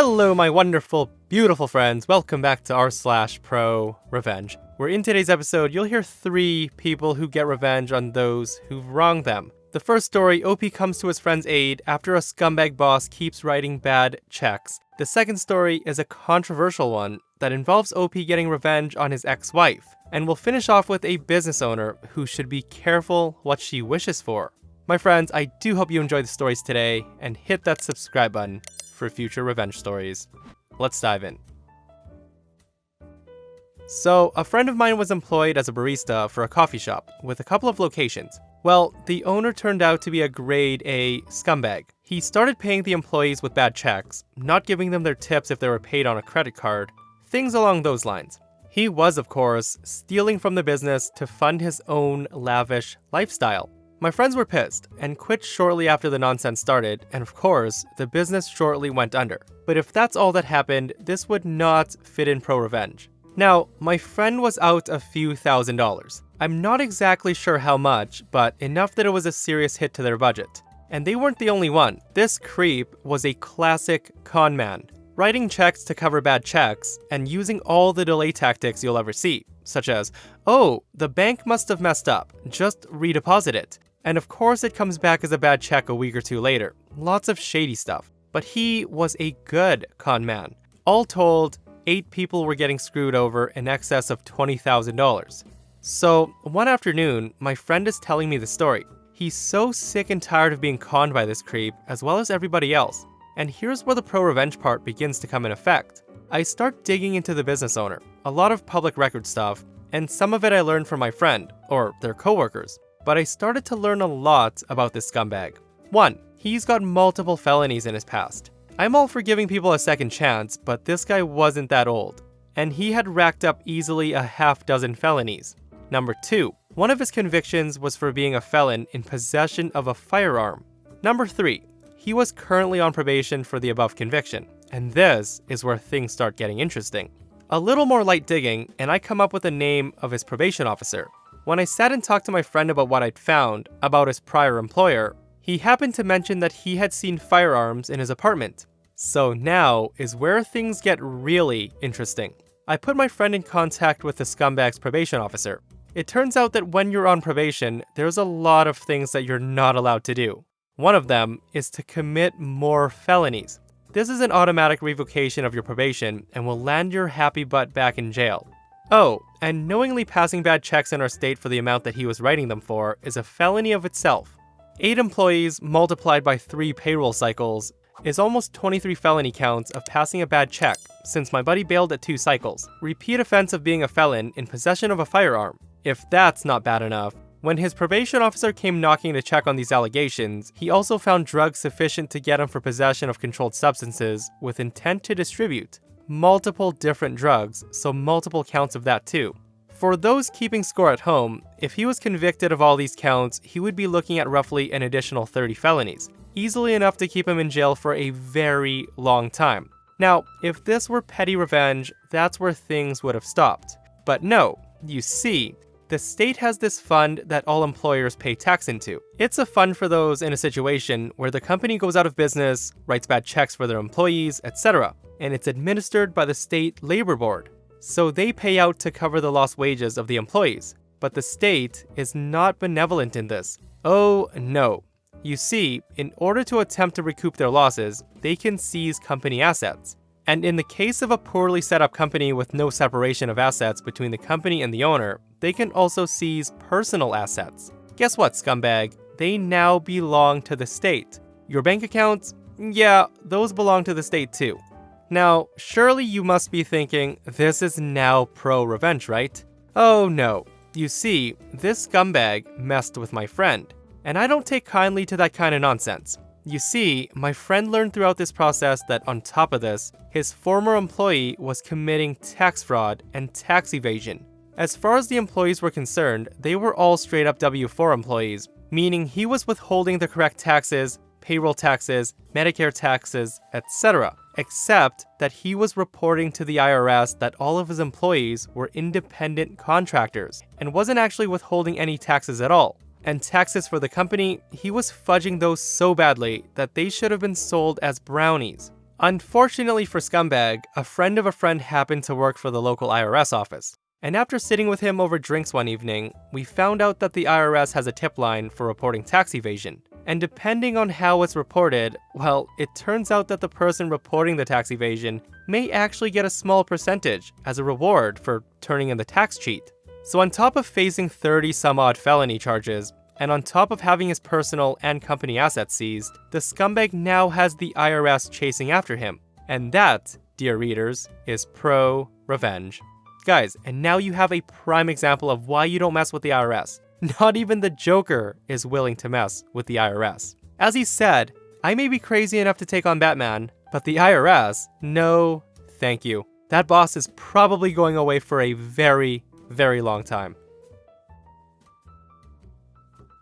Hello my wonderful, beautiful friends, welcome back to r/ProRevenge, where in today's episode you'll hear 3 people who get revenge on those who've wronged them. The first story, OP comes to his friend's aid after a scumbag boss keeps writing bad checks. The second story is a controversial one that involves OP getting revenge on his ex-wife. And we'll finish off with a business owner who should be careful what she wishes for. My friends, I do hope you enjoyed the stories today, and hit that subscribe button for future revenge stories. Let's dive in. So, a friend of mine was employed as a barista for a coffee shop with a couple of locations. Well, the owner turned out to be a grade A scumbag. He started paying the employees with bad checks, not giving them their tips if they were paid on a credit card, things along those lines. He was, of course, stealing from the business to fund his own lavish lifestyle. My friends were pissed and quit shortly after the nonsense started, and of course, the business shortly went under. But if that's all that happened, this would not fit in ProRevenge. Now, my friend was out a few $1,000s. I'm not exactly sure how much, but enough that it was a serious hit to their budget. And they weren't the only one. This creep was a classic con man, writing checks to cover bad checks and using all the delay tactics you'll ever see, such as, oh, the bank must have messed up, just redeposit it. And of course it comes back as a bad check a week or two later. Lots of shady stuff. But he was a good con man. All told, 8 people were getting screwed over in excess of $20,000. So, one afternoon, my friend is telling me the story. He's so sick and tired of being conned by this creep, as well as everybody else. And here's where the ProRevenge part begins to come in effect. I start digging into the business owner, a lot of public record stuff, and some of it I learned from my friend, or their coworkers. But I started to learn a lot about this scumbag. 1. He's got multiple felonies in his past. I'm all for giving people a second chance, but this guy wasn't that old. And he had racked up easily a half-dozen felonies. Number 2. One of his convictions was for being a felon in possession of a firearm. Number 3. He was currently on probation for the above conviction. And this is where things start getting interesting. A little more light digging, and I come up with the name of his probation officer. When I sat and talked to my friend about what I'd found about his prior employer, he happened to mention that he had seen firearms in his apartment. So now is where things get really interesting. I put my friend in contact with the scumbag's probation officer. It turns out that when you're on probation, there's a lot of things that you're not allowed to do. One of them is to commit more felonies. This is an automatic revocation of your probation and will land your happy butt back in jail. Oh, and knowingly passing bad checks in our state for the amount that he was writing them for is a felony of itself. 8 employees multiplied by 3 payroll cycles is almost 23 felony counts of passing a bad check, since my buddy bailed at 2 cycles. Repeat offense of being a felon in possession of a firearm. If that's not bad enough, when his probation officer came knocking to check on these allegations, he also found drugs sufficient to get him for possession of controlled substances with intent to distribute. Multiple different drugs, so multiple counts of that too. For those keeping score at home, if he was convicted of all these counts, he would be looking at roughly an additional 30 felonies, easily enough to keep him in jail for a very long time. Now, if this were petty revenge, that's where things would have stopped. But no, you see, the state has this fund that all employers pay tax into. It's a fund for those in a situation where the company goes out of business, writes bad checks for their employees, etc. And it's administered by the state labor board. So they pay out to cover the lost wages of the employees. But the state is not benevolent in this. Oh no. You see, in order to attempt to recoup their losses, they can seize company assets. And in the case of a poorly set up company with no separation of assets between the company and the owner, they can also seize personal assets. Guess what, scumbag? They now belong to the state. Your bank accounts? Yeah, those belong to the state too. Now, surely you must be thinking, this is now ProRevenge, right? Oh no. You see, this scumbag messed with my friend. And I don't take kindly to that kind of nonsense. You see, my friend learned throughout this process that on top of this, his former employee was committing tax fraud and tax evasion. As far as the employees were concerned, they were all straight up W-4 employees, meaning he was withholding the correct taxes, payroll taxes, Medicare taxes, etc. Except that he was reporting to the IRS that all of his employees were independent contractors and wasn't actually withholding any taxes at all. And taxes for the company, he was fudging those so badly that they should have been sold as brownies. Unfortunately for Scumbag, a friend of a friend happened to work for the local IRS office. And after sitting with him over drinks one evening, we found out that the IRS has a tip line for reporting tax evasion. And depending on how it's reported, well, it turns out that the person reporting the tax evasion may actually get a small percentage as a reward for turning in the tax cheat. So on top of facing 30 some odd felony charges, and on top of having his personal and company assets seized, the Scumbag now has the IRS chasing after him. And that, dear readers, is ProRevenge. Guys, and now you have a prime example of why you don't mess with the IRS. Not even the Joker is willing to mess with the IRS. As he said, I may be crazy enough to take on Batman, but the IRS, no, thank you. That boss is probably going away for a very, very long time.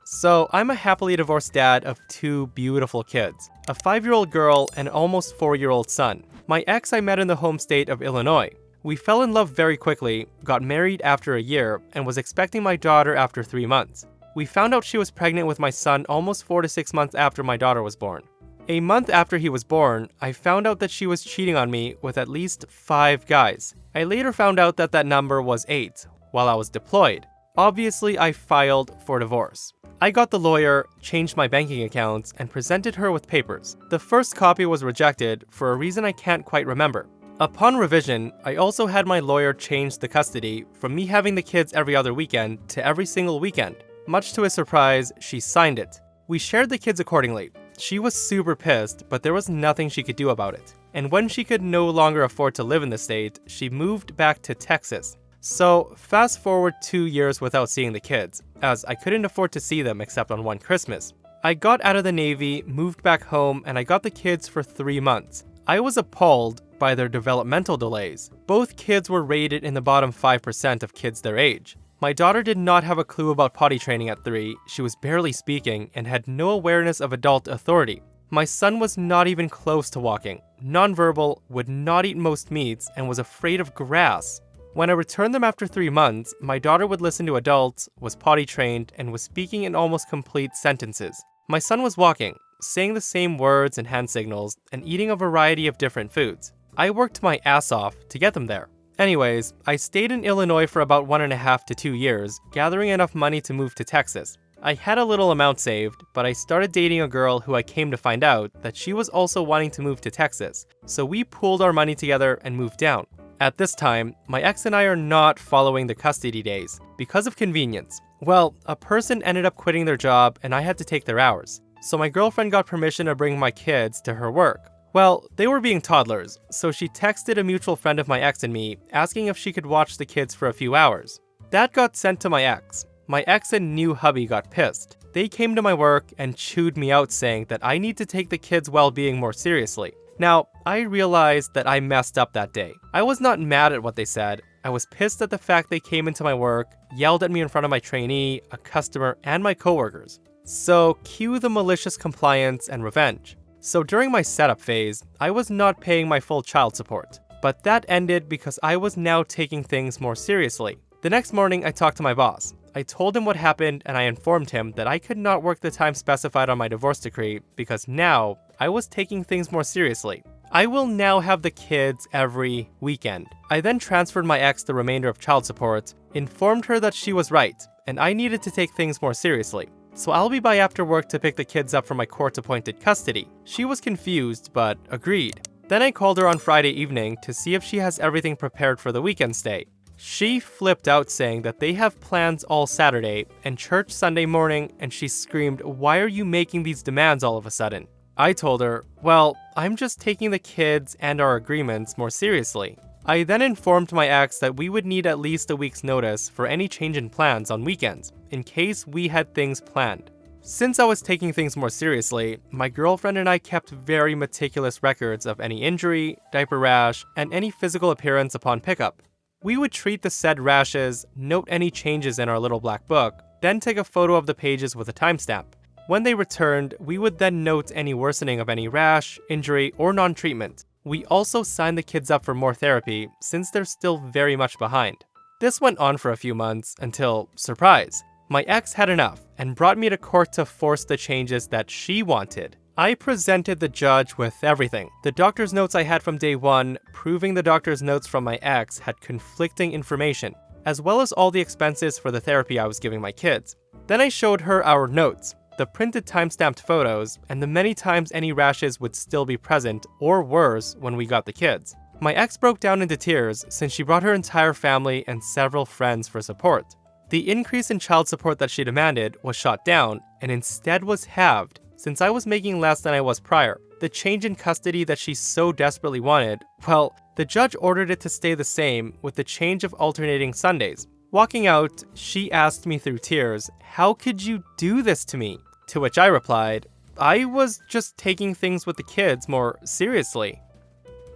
So, I'm a happily divorced dad of 2 beautiful kids, a 5-year-old girl and an almost 4-year-old son. My ex I met in the home state of Illinois. We fell in love very quickly, got married after a year, and was expecting my daughter after 3 months. We found out she was pregnant with my son almost 4 to 6 months after my daughter was born. A month after he was born, I found out that she was cheating on me with at least 5 guys. I later found out that that number was 8, while I was deployed. Obviously, I filed for divorce. I got the lawyer, changed my banking accounts, and presented her with papers. The first copy was rejected for a reason I can't quite remember. Upon revision, I also had my lawyer change the custody from me having the kids every other weekend to every single weekend. Much to his surprise, she signed it. We shared the kids accordingly. She was super pissed, but there was nothing she could do about it. And when she could no longer afford to live in the state, she moved back to Texas. So, fast forward 2 years without seeing the kids, as I couldn't afford to see them except on one Christmas. I got out of the Navy, moved back home, and I got the kids for 3 months. I was appalled by their developmental delays. Both kids were rated in the bottom 5% of kids their age. My daughter did not have a clue about potty training at 3, she was barely speaking, and had no awareness of adult authority. My son was not even close to walking, nonverbal, would not eat most meats, and was afraid of grass. When I returned them after 3 months, my daughter would listen to adults, was potty trained, and was speaking in almost complete sentences. My son was walking, saying the same words and hand signals, and eating a variety of different foods. I worked my ass off to get them there. Anyways, I stayed in Illinois for about 1.5 to 2 years, gathering enough money to move to Texas. I had a little amount saved, but I started dating a girl who I came to find out that she was also wanting to move to Texas, so we pooled our money together and moved down. At this time, my ex and I are not following the custody days, because of convenience. Well, a person ended up quitting their job and I had to take their hours. So my girlfriend got permission to bring my kids to her work. Well, they were being toddlers, so she texted a mutual friend of my ex and me, asking if she could watch the kids for a few hours. That got sent to my ex. My ex and new hubby got pissed. They came to my work and chewed me out, saying that I need to take the kids' well-being more seriously. Now, I realized that I messed up that day. I was not mad at what they said. I was pissed at the fact they came into my work, yelled at me in front of my trainee, a customer, and my coworkers. So, cue the malicious compliance and revenge. So during my setup phase, I was not paying my full child support. But that ended because I was now taking things more seriously. The next morning, I talked to my boss. I told him what happened and I informed him that I could not work the time specified on my divorce decree because now I was taking things more seriously. I will now have the kids every weekend. I then transferred my ex the remainder of child support, informed her that she was right, and I needed to take things more seriously. So I'll be by after work to pick the kids up from my court-appointed custody. She was confused, but agreed. Then I called her on Friday evening to see if she has everything prepared for the weekend stay. She flipped out saying that they have plans all Saturday and church Sunday morning, and she screamed, "Why are you making these demands all of a sudden?" I told her, well, I'm just taking the kids and our agreements more seriously. I then informed my ex that we would need at least a week's notice for any change in plans on weekends, in case we had things planned. Since I was taking things more seriously, my girlfriend and I kept very meticulous records of any injury, diaper rash, and any physical appearance upon pickup. We would treat the said rashes, note any changes in our little black book, then take a photo of the pages with a timestamp. When they returned, we would then note any worsening of any rash, injury, or non-treatment. We also signed the kids up for more therapy, since they're still very much behind. This went on for a few months until, surprise, my ex had enough and brought me to court to force the changes that she wanted. I presented the judge with everything. The doctor's notes I had from day one, proving the doctor's notes from my ex had conflicting information, as well as all the expenses for the therapy I was giving my kids. Then I showed her our notes, the printed time-stamped photos, and the many times any rashes would still be present, or worse, when we got the kids. My ex broke down into tears since she brought her entire family and several friends for support. The increase in child support that she demanded was shot down, and instead was halved, since I was making less than I was prior. The change in custody that she so desperately wanted, well, the judge ordered it to stay the same with the change of alternating Sundays. Walking out, she asked me through tears, "How could you do this to me?" To which I replied, "I was just taking things with the kids more seriously."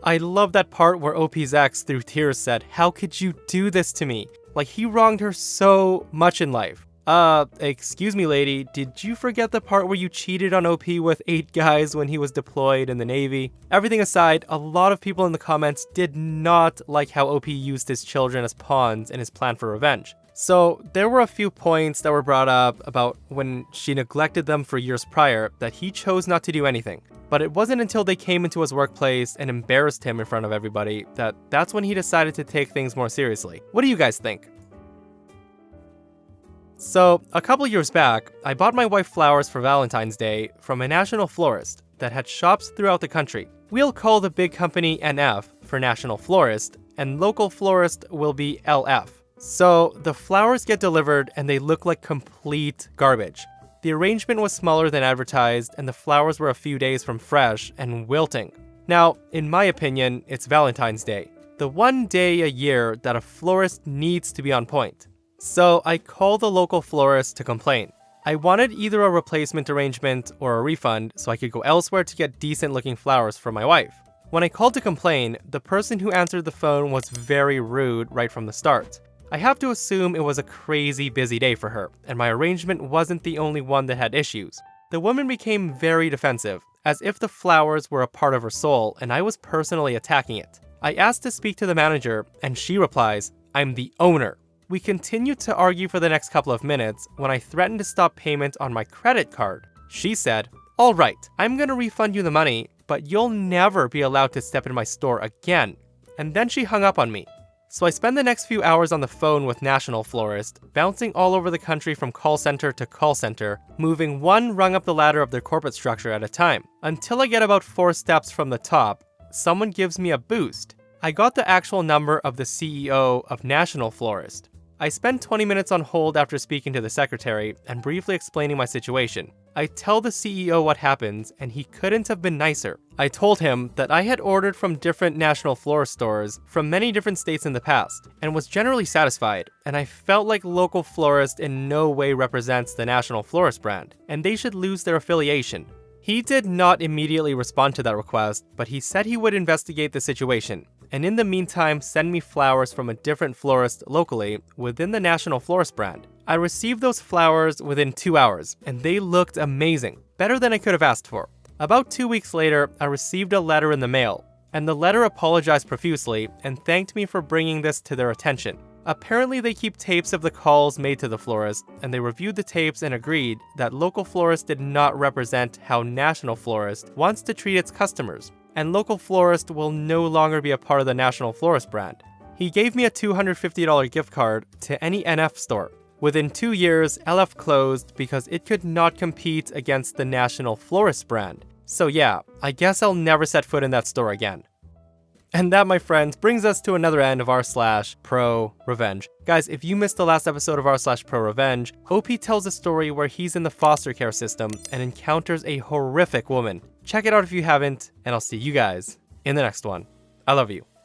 I love that part where OP's ex through tears said, "How could you do this to me?" Like he wronged her so much in life. Excuse me lady, did you forget the part where you cheated on OP with 8 guys when he was deployed in the Navy? Everything aside, a lot of people in the comments did not like how OP used his children as pawns in his plan for revenge. So there were a few points that were brought up about when she neglected them for years prior that he chose not to do anything. But it wasn't until they came into his workplace and embarrassed him in front of everybody that's when he decided to take things more seriously. What do you guys think? So, a couple years back, I bought my wife flowers for Valentine's Day from a national florist that had shops throughout the country. We'll call the big company NF for National Florist, and local florist will be LF. So, the flowers get delivered and they look like complete garbage. The arrangement was smaller than advertised, and the flowers were a few days from fresh and wilting. Now, in my opinion, it's Valentine's Day, the one day a year that a florist needs to be on point. So I called the local florist to complain. I wanted either a replacement arrangement or a refund so I could go elsewhere to get decent looking flowers for my wife. When I called to complain, the person who answered the phone was very rude right from the start. I have to assume it was a crazy busy day for her, and my arrangement wasn't the only one that had issues. The woman became very defensive, as if the flowers were a part of her soul and I was personally attacking it. I asked to speak to the manager, and she replies, "I'm the owner." We continued to argue for the next couple of minutes when I threatened to stop payment on my credit card. She said, "All right, I'm gonna refund you the money, but you'll never be allowed to step in my store again." And then she hung up on me. So I spent the next few hours on the phone with National Florist, bouncing all over the country from call center to call center, moving one rung up the ladder of their corporate structure at a time. Until I get about 4 steps from the top, someone gives me a boost. I got the actual number of the CEO of National Florist. I spent 20 minutes on hold after speaking to the secretary and briefly explaining my situation. I tell the CEO what happens, and he couldn't have been nicer. I told him that I had ordered from different National Florist stores from many different states in the past, and was generally satisfied, and I felt like local florist in no way represents the National Florist brand, and they should lose their affiliation. He did not immediately respond to that request, but he said he would investigate the situation, and in the meantime send me flowers from a different florist locally within the National Florist brand. I received those flowers within 2 hours, and they looked amazing, better than I could have asked for. About 2 weeks later, I received a letter in the mail, and the letter apologized profusely and thanked me for bringing this to their attention. Apparently they keep tapes of the calls made to the florist, and they reviewed the tapes and agreed that local florist did not represent how National Florist wants to treat its customers, and local florist will no longer be a part of the National Florist brand. He gave me a $250 gift card to any NF store. Within 2 years, LF closed because it could not compete against the National Florist brand. So yeah, I guess I'll never set foot in that store again. And that, my friends, brings us to another end of r/ProRevenge. Guys, if you missed the last episode of r/ProRevenge, OP tells a story where he's in the foster care system and encounters a horrific woman. Check it out if you haven't, and I'll see you guys in the next one. I love you.